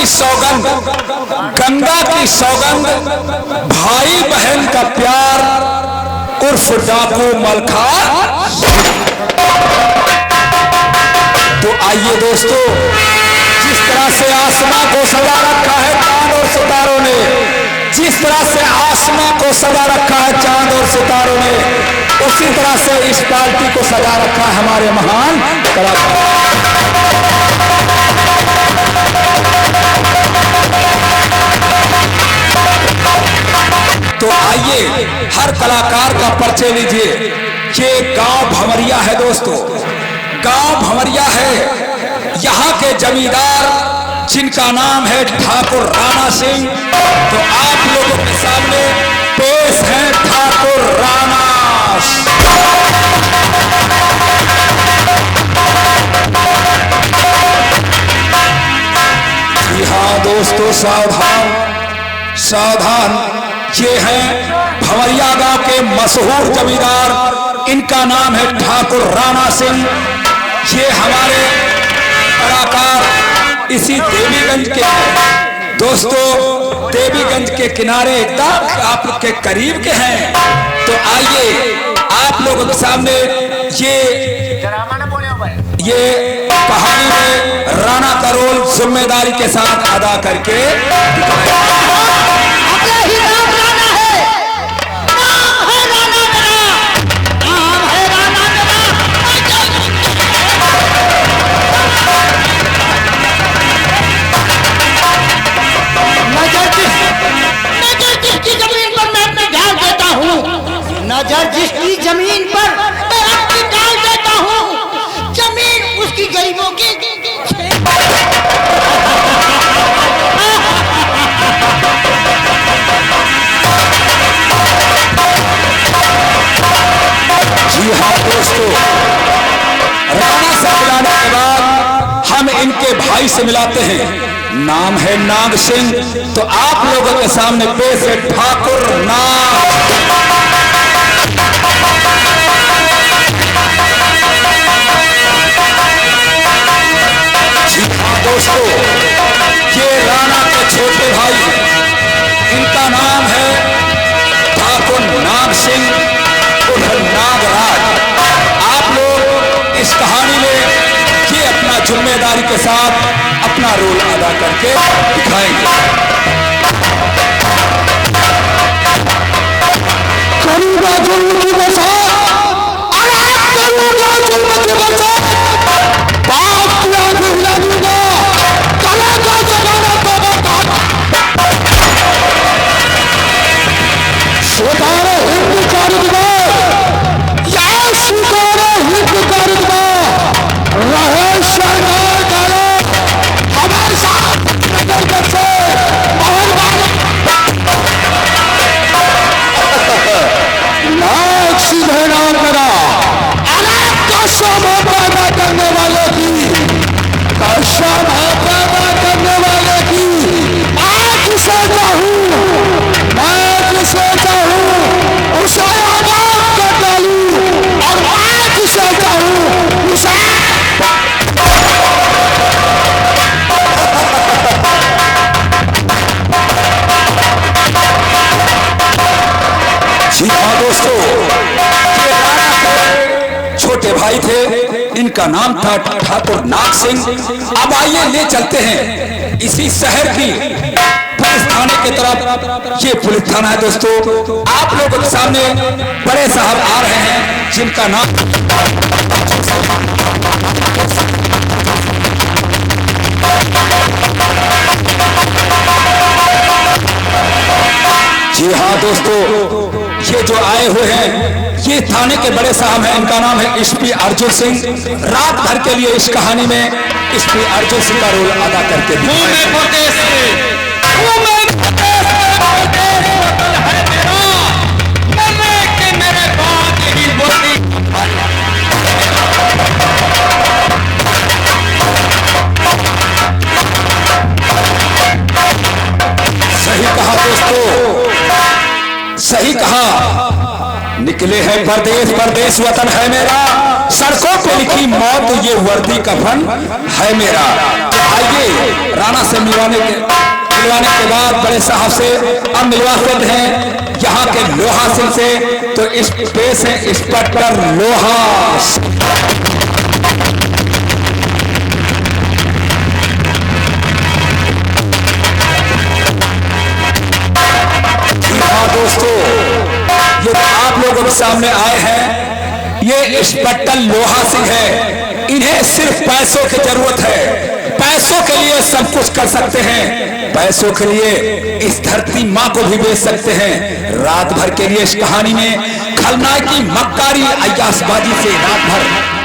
सौगंध, गंगा की सौगंध, भाई बहन का प्यार उर्फ डाकू मलखार। तो आइए दोस्तों, जिस तरह से आसमां को सजा रखा है चांद और सितारों ने, जिस तरह से आसमां को सजा रखा है चांद और सितारों ने, उसी तरह से इस पार्टी को सजा रखा है हमारे महान कलाकार। तो आइए हर कलाकार का परिचय लीजिए। ये गांव भंवरिया है दोस्तों, गांव भंवरिया है। यहाँ के जमींदार जिनका नाम है ठाकुर राणा सिंह। तो आप लोगों के सामने पेश है ठाकुर राणा। जी हाँ दोस्तों, सावधान सावधान। ये हैं भंवरिया गांव के मशहूर जमींदार, इनका नाम है ठाकुर राणा सिंह। ये हमारे कलाकार इसी देवीगंज के हैं दोस्तों, देवीगंज के किनारे एकदम आपके करीब के हैं। तो आइए आप लोगों के सामने ये कहानी में राणा का रोल जिम्मेदारी के साथ अदा करके नजर जिसकी जमीन पर मैं अपनी डाल देता हूँ, जमीन उसकी गरीबों की। जी हाँ दोस्तों, राणा से मिलाने के बाद हम इनके भाई से मिलाते हैं। नाम है नाग सिंह। तो आप लोगों के सामने पेश है ठाकुर नाग। दोस्तों, ये राणा के छोटे भाई, इनका नाम है ठाकुर नाग सिंह उर्फ नागराज। आप लोग इस कहानी में ये अपना जिम्मेदारी के साथ अपना रोल अदा करके दिखाएंगे। करूंगा जुल्म की बसा, करूंगा जुल्म की बसा, बाप की आंखें लगूंगा, कला का जमाना तो बता। सुधारे हिंद कर दो या सुधारे हिंद कर दो, रहे शर्मा करो हमारे साथ नजर से नाक सीधे नाम करा। अनाथ का शोभा पैदा करने वाले की, शोभा पैदा करने वाले की आज से चाहूं, मैं जिसे चाहूं उसे आबाद कर डालूं, और आज से चाहूं उसे। जी हाँ दोस्तों, ये राणा के छोटे भाई थे, इनका नाम था ठाकुर नाग सिंह। अब आइए ले चलते हैं इसी शहर की पुलिस थाने की तरफ। ये पुलिस थाना है दोस्तों। आप लोगों के सामने बड़े साहब आ रहे हैं जिनका नाम जी हाँ दोस्तों, ये जो आए हुए हैं ये थाने के बड़े साहब हैं। इनका नाम है एसपी अर्जुन सिंह। रात भर के लिए इस कहानी में एसपी अर्जुन सिंह का रोल अदा करते हैं। सही कहा दोस्तों, सही कहा। निकले हैं परदेश, परदेश वतन है मेरा, सड़कों पे लिखी मौत ये वर्दी कफन है मेरा। तो आइए राणा से मिलवाने के बाद बड़े साहब से अब मिलवाते हैं यहाँ के लोहा सिंह से। तो इस पेश है इंस्पेक्टर लोहा। दोस्तों, ये आप लोगों के सामने आए हैं, ये इंस्पेक्टर लोहा सिंह है। इन्हें सिर्फ पैसों की जरूरत है, पैसों के लिए सब कुछ कर सकते हैं, पैसों के लिए इस धरती माँ को भी बेच सकते हैं। रात भर के लिए इस कहानी में खलनायक की मक्कारी अय्यासबाजी से रात भर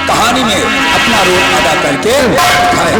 कहानी में अपना रोल अदा करके दिखाए।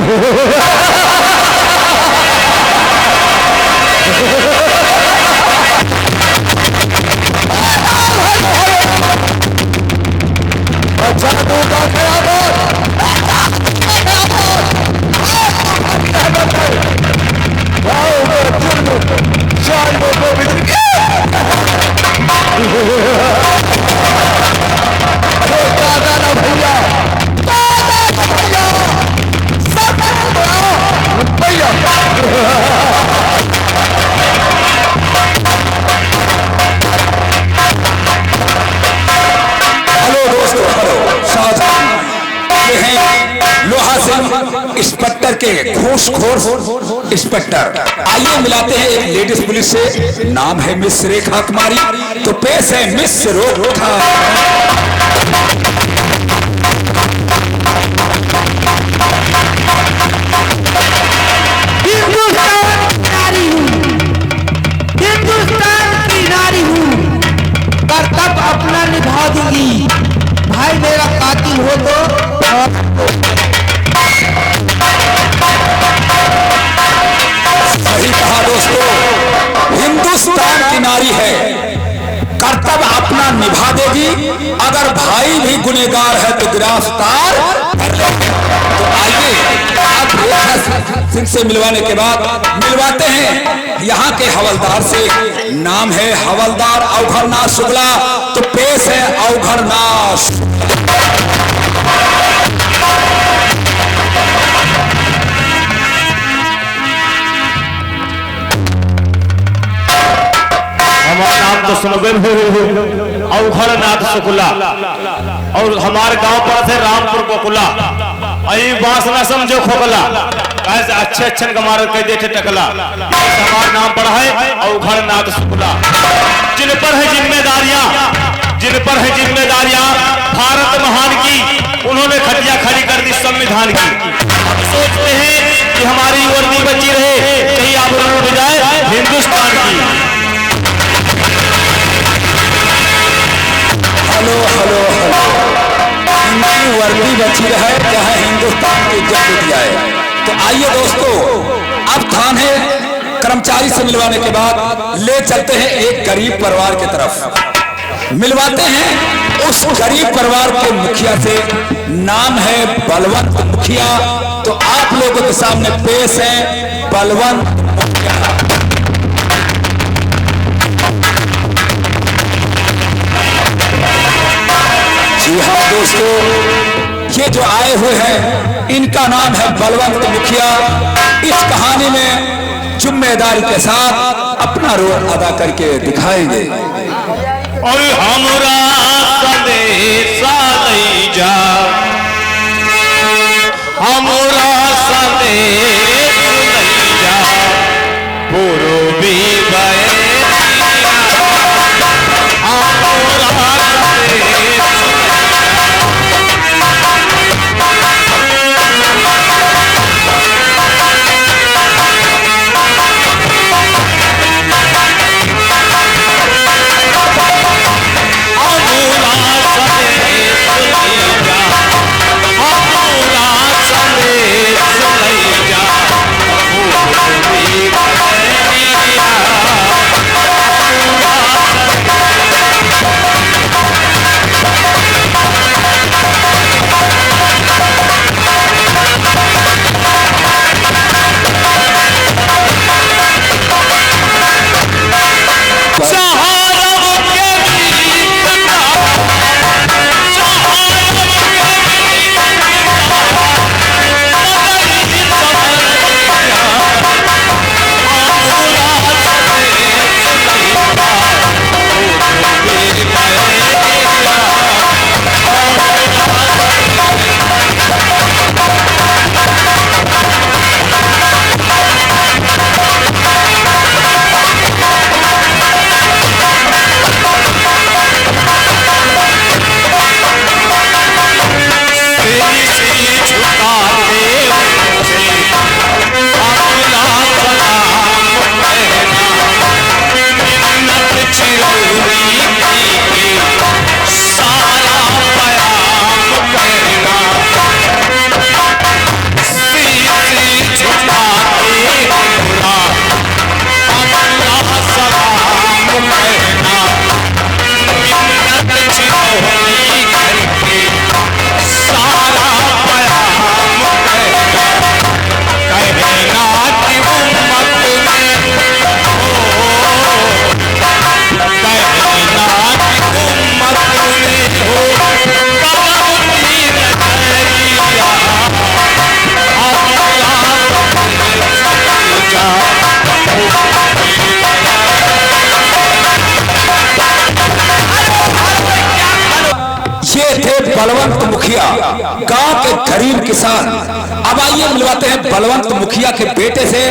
इंस्पेक्टर के घूसखोर इंस्पेक्टर। आइए मिलाते हैं एक लेडीज पुलिस से, नाम है मिस रेखा कुमारी। तो पेश है मिस रेखा। हिंदुस्तान की नारी हूँ, कर्तव्य अपना निभा दूंगी। भाई मेरा कातिल हो तो सही कहा दोस्तों, हिंदुस्तान की नारी है, कर्तव्य अपना निभा देगी। अगर भाई भी गुनहगार है तो गिरफ्तार कर लेंगे। तो आइए अब रेखा सिंह से मिलवाने के बाद मिलवाते हैं यहाँ के हवलदार से, नाम है हवलदार अवघरनाथ शुक्ला। तो पेश है अवघरनाथ। नाम तो सुनोगे, अवघरनाथ शुक्ला, और हमारे गांव पर से रामपुर कोकुला। अई बांस न समझो खोकला, कैसे अच्छे अच्छे कमार कह देते टकला। हमारा नाम पर है अवघरनाथ शुक्ला। जिन पर है जिम्मेदारियां भारत महान की, उन्होंने खटिया खड़ी कर दी संविधान की। हम सोचते हैं कि हमारी वर्दी बची रहे, कहीं आबरू उड़ जाए हिंदुस्तान की। हेलो हेलो हेलो, इनकी वर्दी बची रहे, चाहे हिंदुस्तान की इज्जत उठ जाए। तो आइए दोस्तों, अब थाने कर्मचारी से मिलवाने के बाद ले चलते हैं एक गरीब परिवार की तरफ। मिलवाते हैं उस गरीब परिवार के मुखिया से, नाम है बलवंत मुखिया। तो आप लोगों के सामने पेश है बलवंत मुखिया। जी हाँ दोस्तों, ये जो आए हुए हैं इनका नाम है बलवंत मुखिया। इस कहानी में जिम्मेदारी के साथ अपना रोल अदा करके दिखाएंगे। और हमरा संदेशा नहीं जा, हमरा संदेश नहीं जा, पूर्वी संदेश नहीं जा। बलवंत मुखिया, गांव के गरीब किसान। अब आइए मिलवाते हैं बलवंत मुखिया के बेटे से,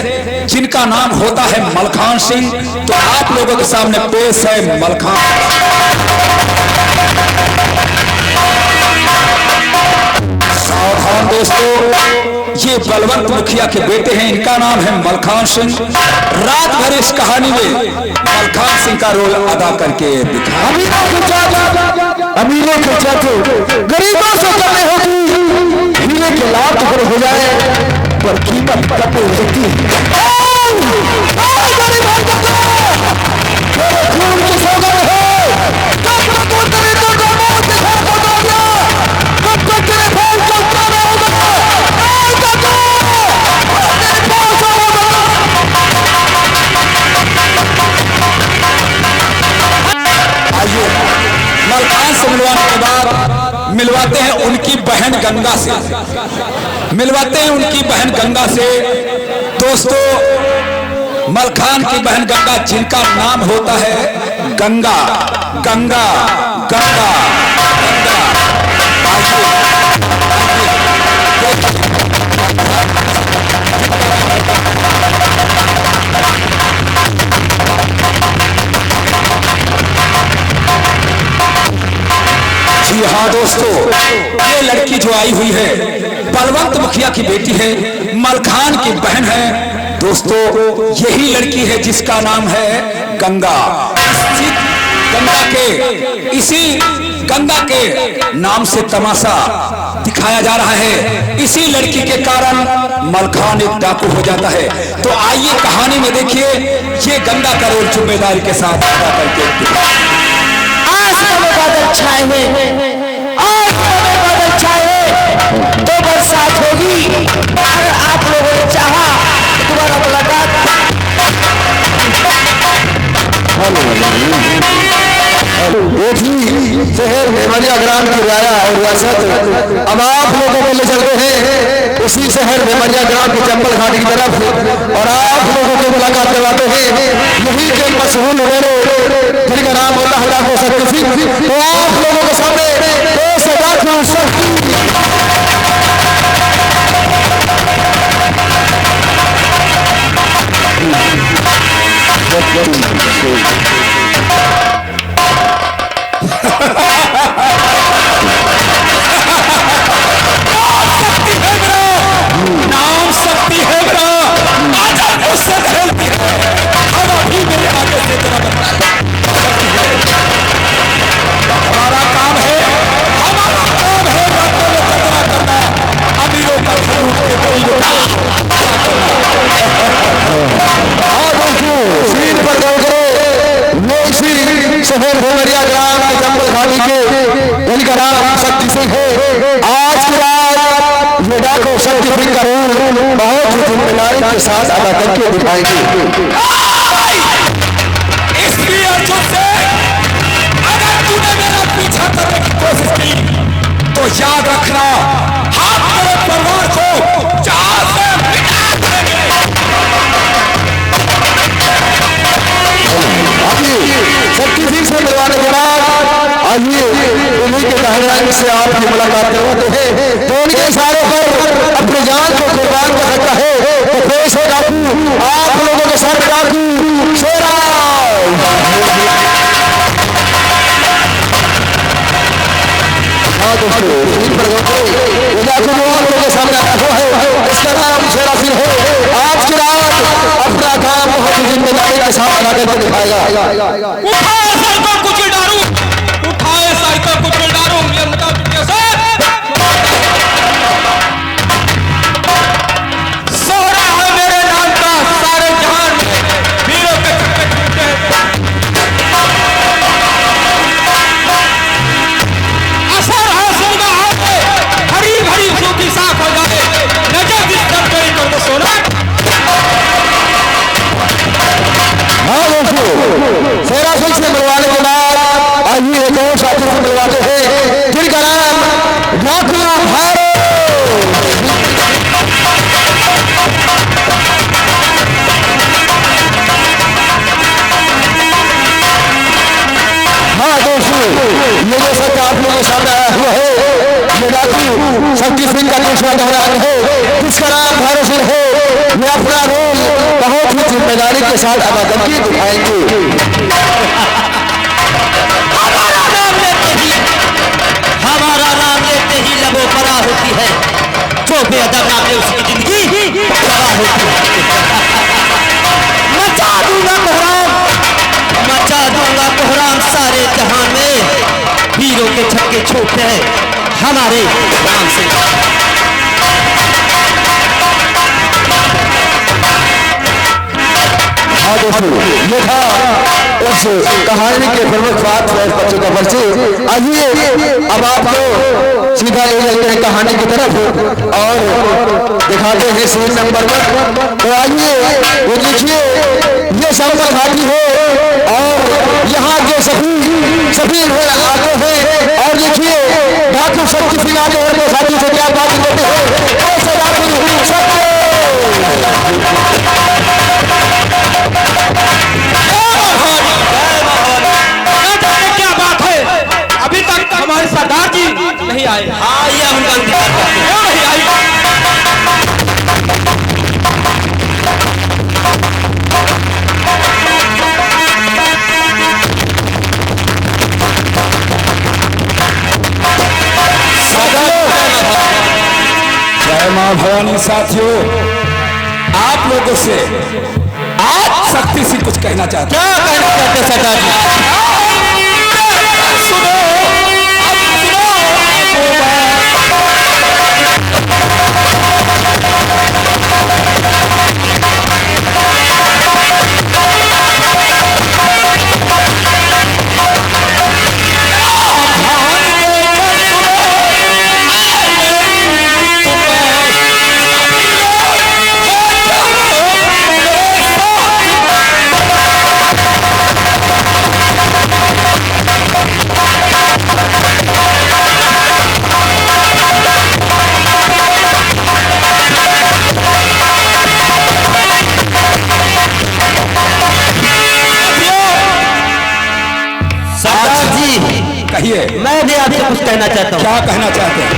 जिनका नाम होता है मलखान सिंह। तो आप लोगों के सामने पेश है मलखान। सावधान दोस्तों, ये बलवंत मुखिया के बेटे हैं, इनका नाम है मलखान सिंह। रात भर इस कहानी में मलखान सिंह का रोल अदा करके दिखा। अमीरों के चाचे गरीबों से कमी होगी, हीरे के लाभ अगर हो जाए पर कीमत कम हो सकती है। मलखान से मिलवाने के बाद मिलवाते हैं उनकी बहन गंगा से, मिलवाते हैं उनकी बहन गंगा से। दोस्तों, मलखान की बहन गंगा, जिनका नाम होता है गंगा। गंगा गंगा गंगा जी हाँ दोस्तों, ये लड़की जो आई हुई है बलवंत मुखिया की बेटी है, मलखान की बहन है। दोस्तों, यही लड़की है जिसका नाम है गंगा। इसी गंगा के नाम से तमाशा दिखाया जा रहा है। इसी लड़की के कारण मलखान एक डाकू हो जाता है। तो आइए कहानी में देखिए, ये गंगा का रोल जिम्मेदारी के साथ अदा करके। बादल छाए हैं, आज बादल छाए तो बरसात होगी। अगर आप लोगों ने चाहा दोबारा मुलाकात। शहर मेमरिया ग्राम की राया और रियासत अब आप लोगों को ले चल रहे हैं उसी शहर मेमरिया ग्राम की चंबल घाटी की तरफ, और आप लोगों को मुलाकात करवाते हैं यही के मशहूर लोगों जिनका नाम होता है डॉक्टर शक्ति सिंह। तो आप लोगों के सामने नाम शक्ति है मेरा, आजा उससे खेलती है। अब अभी मेरे आगे से तेरा बता, हमारा काम है करना, अमीरों का शहर मेमरिया ग्राम के चंबल घाटी के जिनका नाम शक्ति सिंह है। आज की रात ये डाको शक्ति सिंह का रोल बहुत ही जिम्मेदारी के साथ अदा करके दिखाएंगे। इसलिए अर्जुन से अगर तूने मेरा पीछा करने की कोशिश की तो याद रखना, हम तेरे परिवार को जहां से मिटा देंगे। शक्ति सिंह से मिलवाने के बाद आइए उन्हीं के कहने से आपकी मुलाकात करवाते हैं। तो उनके इशारों पर अपनी जान को कुर्बान कर सकता है तो पेश है डाकू, आप लोगों के साथ डाकू शेरा। हाँ दोस्तों, डाकू आप लोगों के सामने आया है, इसका नाम शेरा सिंह है। आज की रात अपना काम बहुत ही जिम्मेदारी के साथ अदा करके दिखाएगा। उठाए सर को कुचल डालू, उठाए सर को कुचल डालू, ये मुताबिक से सोहरा है मेरे नाम का सारे जहान में, वीरों के छक्के असर है सोना है, हरी भरी सूखी साफ हो जाए, नजर जिस पर कोई कर दो सोना। हाँ दोस्तों, शेरा सिंह से मिलवाने के बाद आइए एक और साथी से मिलवाते हैं जिनका नाम डाकू भारो। हाँ दोस्तों, ये जो सच आप लोगों के सामने आया हुआ है, ये डाकू शक्ति सिंह का दूसरा दोहरान है, जिसका नाम भैरव सिंह है। ये अपना रोल बहुत ही जिम्मेदारी के साथ अदा करके दिखाएंगे। हमारा नाम लेते ही लबों परा होती है, जो बेअदब नाम ले उसकी जिंदगी तबाह होती है। मचा दूंगा कोहराम सारे जहां में, वीरों के छक्के छोड़ते हैं हमारे नाम से। हाँ दोस्तों, ये था उस कहानी के प्रमुख बात बच्चों का परिचय। आइए अब आपको सीधा ले जाते हैं कहानी की तरफ और दिखाते हैं सीन नंबर 1। तो आइए वो देखिए, ये संबल घाटी है और यहाँ के सभी आते हैं और देखिए ढाकू शक्ति सिंह आते हैं, तो साथी से क्या बात करते हैं। क्या बात है, अभी तक हमारे सरदार जी नहीं आए। हाँ, ये हम नहीं आई। जय मां भवानी। साथियों, आप लोगों से आज शक्ति सिंह कुछ कहना चाहते हैं। क्या कहना चाहते सरदार जी? सुनो, कहिए। मैं भी आपसे कुछ कहना चाहता हूँ। क्या कहना चाहते हैं?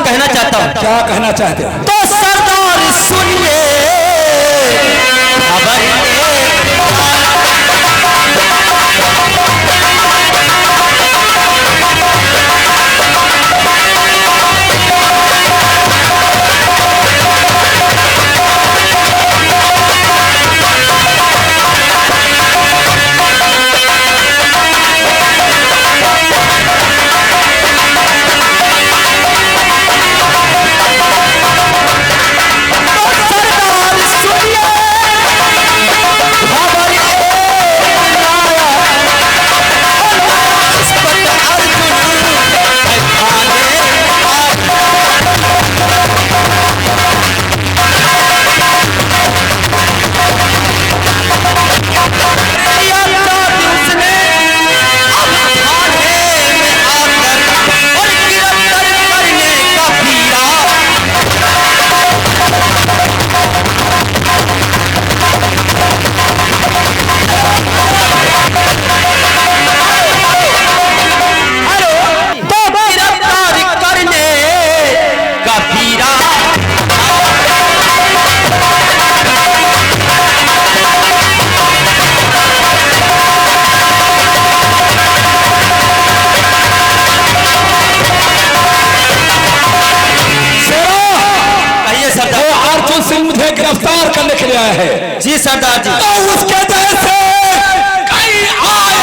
कहना चाहता हूँ। क्या कहना चाहते हैं? तो सरदार सुनिए गिरफ्तार करने के लिए आया है। जी सरदार जी। तो उसके जैसे कई आए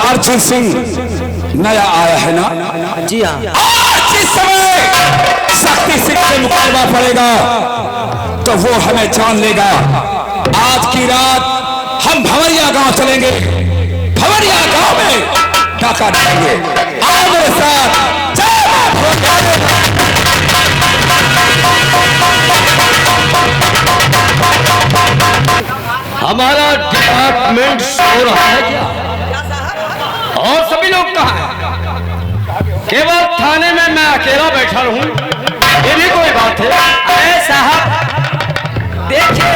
अर्जुन सिंह नया आया है ना? जी हाँ। आज जिस समय शक्ति सिंह से मुकाबला पड़ेगा तो वो हमें जान लेगा। आज की रात हम भंवरिया गांव चलेंगे, भंवरिया गांव में डाका डालेंगे। आओ मेरे साथ। हमारा डिपार्टमेंट सो रहा है क्या? और सभी लोग कहाँ हैं? केवल थाने में मैं अकेला बैठा रहूं, ये भी कोई बात है? अरे साहब देखिए,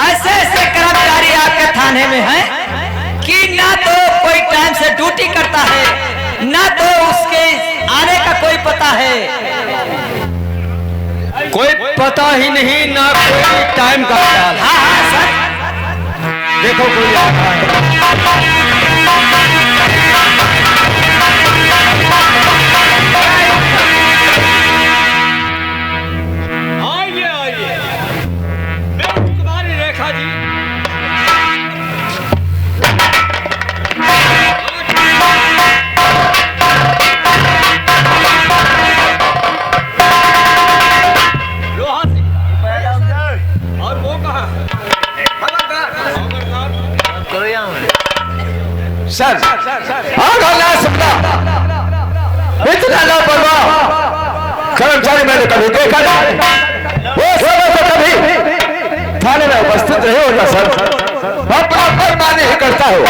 ऐसे ऐसे कर्मचारी आपके थाने में हैं कि ना तो कोई टाइम से ड्यूटी करता है, ना तो उसके आने का कोई पता है। कोई पता ही नहीं, ना कोई टाइम का ख्याल। हाँ हाँ सर। देखो कोई आ रहा है। आइए आइए, मैं तुम्हारी रेखा जी। लोहा सिंह और वो कहाँ? सर इतना लापरवाह कर्मचारी मैंने कभी देखा नहीं। वो सब तो कभी थाने में उपस्थित नहीं होता सर, अपना फरमानी ही करता हो।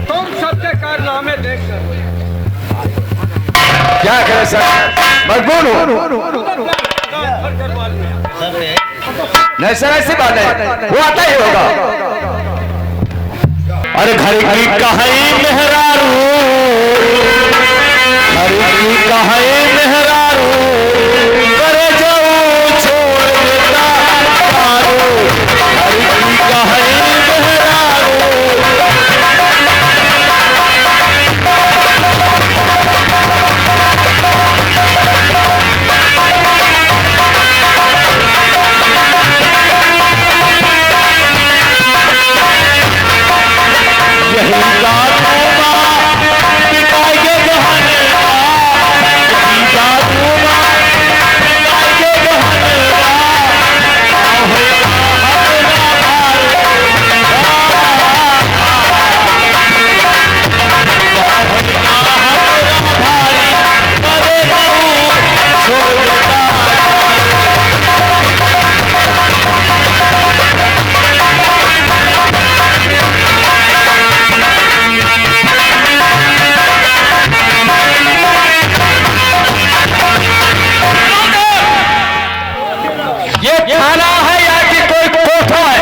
तुम सबके कारनामे देखकर क्या करें सर, मजबूर हूँ। नहीं सर ऐसी बात नहीं, वो आता ही होगा। अरे घर की कहाई मेहरारू, घर की कहाई मेहरारू, करे जाऊं छोड़ देता तारू। घर की कहाई मेहरारू, यही जादूमा पिटाएंगे गहने का, यही जादूमा पिटाएंगे गहने का। होएगा हमारा भाई, होएगा हमारा भाई, करे जाऊं छोड़ देता। ये थाना है या कि कोई कोठा है?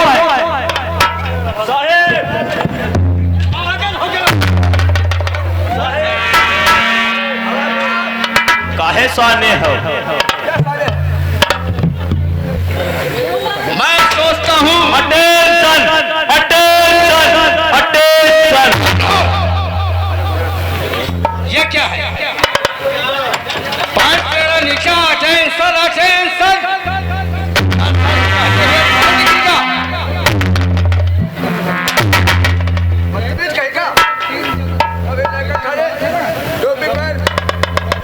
काहे साने हो? मैं सोचता हूँ अटेंशन अटेंशन अटेंशन। ये क्या है? पांच तेरा नीचा अटेंशन अटेंशन।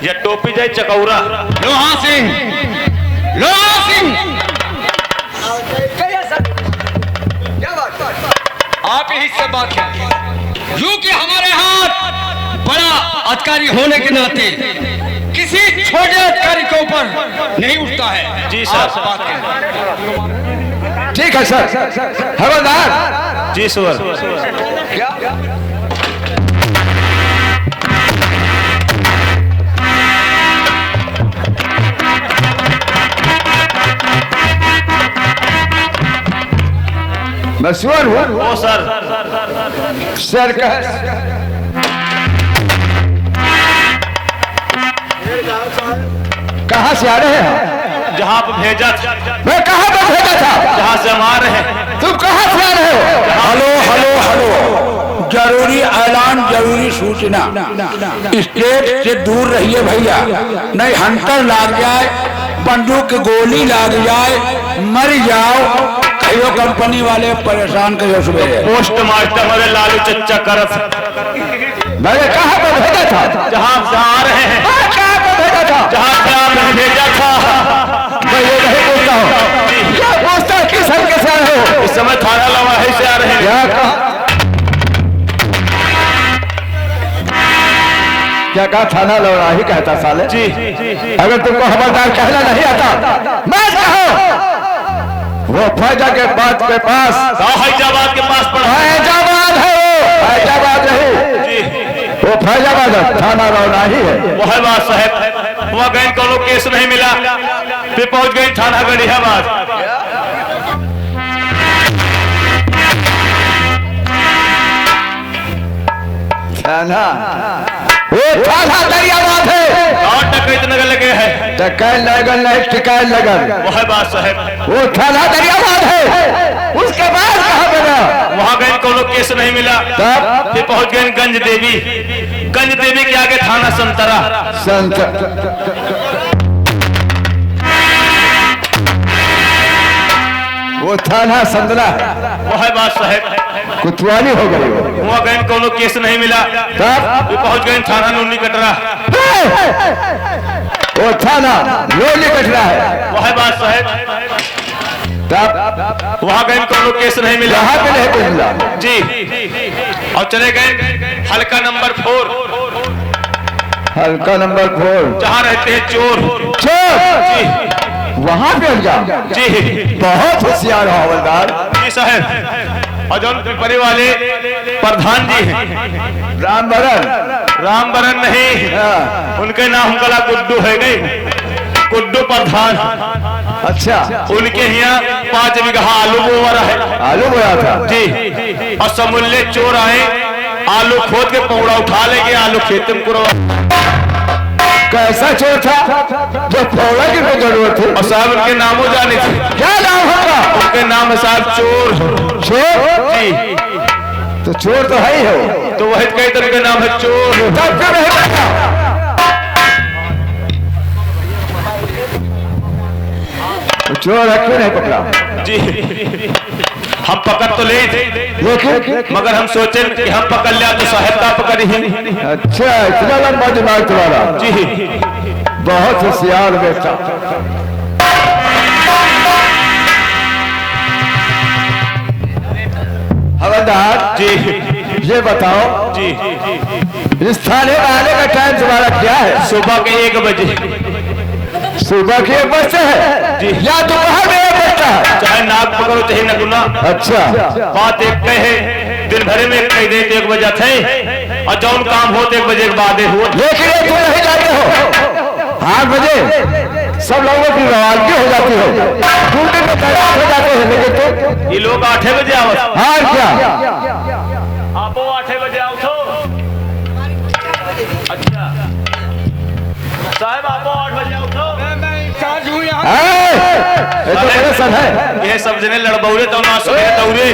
ये टोपी जाए चकौरा। लोहा सिंह, लोहा सिंह, आप ही से बात है। यूं कि हमारे हाथ बड़ा अधिकारी होने के नाते किसी छोटे अधिकारी के ऊपर नहीं उठता है। जी सर। ठीक है सर। हवलदार जी सर। मैं श्योर हूँ। ओ सर। सर का कहाँ से आ रहे हैं? जहाँ पे भेजा था, मैं कहाँ पर भेजा था? जहाँ से हम आ रहे हैं। तुम कहाँ से आ रहे हो? हेलो हेलो हेलो, जरूरी ऐलान, जरूरी सूचना, स्टेट से दूर रहिए भैया, नहीं हंटर लाग जाए, बंदूक की गोली लाग जाए, मर जाओ, कहियो कंपनी वाले परेशान कहियो सुबह। पोस्ट मास्टर हमारे लालू चच्चा करत। मैंने कहाँ पर भेजा था? जहाँ से आ रहे हैं, कहाँ पर भेजा था? जहाँ से आपने भेजा था। मैं ये नहीं पूछता हूँ। क्या पूछता है? किस हल्के से आए हो? इस समय थाना लवाही से आ रहे हैं। क्या कहा? थाना लौराही कहता साले। जी। अगर तुमको हवलदार कहना नहीं आता, मैं कहो वो फैजा के बाद के पास, हैदराबाद के पास पड़ा। फैजाबाद है वो, फैजाबाद नहीं, जी। वो फैजाबाद है, थाना लौराही है। वो है बात साहब, वहाँ गए कोनो केस नहीं मिला, फिर पहुंच गए थाना गढ़ियाबाद। थाना, वो थाना दरियाबाद है। और डकैत नगर लगे हैं। टकैल लगन नहीं, टिकैल लगन, वो है बात साहब, वो थाना दरियाबाद है। उसके बाद कहाँ बना? वहाँ गए कोनो केस नहीं मिला, तब फिर पहुंच गए गंज देवी। गंज देवी के आगे थाना संतरा। संत वो थाना संदरा, वो है बात साहब, कुतवाली हो गई वो। वहाँ गए कोनो केस नहीं मिला, तब फिर पहुंच गए थाना नूनी कटरा। वो थाना लोली कटरा है। वो है बात साहब, तब वहाँ गए कोनो केस नहीं मिला। यहाँ पे नहीं मिला। जी। और चले गए हल्का नंबर 4, हल्का नंबर 4, जहाँ रहते हैं चोर। चोर, जी। वहाँ पे जा। जी। बहुत होशियार हो हवलदार। जी साहब। और जो पिपरी वाले प्रधान जी हैं, रामभरन, रामबरन नहीं, हाँ। उनके नाम कला गुड्डू है गए, गुड्डू प्रधान। अच्छा, उनके यहाँ 5 बीघा आलू बोवर है। आलू बोया था। जी। और समूल्य चोर आए, आलू खोद के पौड़ा उठा लेके आलू खेत में कुरवा। कैसा चोर था जो फौला की कोई जरूरत थी? और साहब उनके नामों जाने थे। क्या नाम होगा? उनके नाम है साहब चोर। चोर? जी। तो चोर तो है ही हो। तो वही कई तरह के नाम है चोर। तब क्यों नहीं पकड़ा? तो चोर है, क्यों नहीं पकड़ा? जी। हम पकड़ तो ले थे, लेकिन मगर हम सोचे कि हम पकड़ लिया तो साहेब का पकड़ ही। अच्छा, इतना लंबा दिमाग तुम्हारा। जी। बहुत होशियार बेटा। हवलदार जी। ये बताओ, जी। इस थाने में आने का टाइम तुम्हारा क्या है? सुबह के 1 बजे। सुबह के 1 बजे है जी। या दोपहर में 1 बजता है? चाहे नाक पकड़ो चाहे नगुना, अच्छा, बात एक कहे, दिन भर में कई दे 1 बजे थे, और जौन काम होते 1 बजे के बाद हो। लेकिन ये तुम नहीं जाते हो। 8 बजे सब लोगों की रवानगी हो जाती है, ड्यूटी में तैनात हो जाते हैं, लेकिन तुम ये लोग 8 बजे आओ। हाँ क्या? आप 8 बजे आओ तो। अच्छा साहब, आप 8 बजे आओ तो। ये तो मेरे सब है। ये सब जने लड़बौरे तो ना सुने दौरे।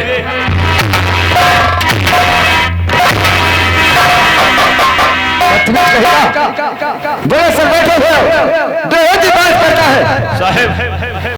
बड़े सर बैठे हुए, बात करता है साहब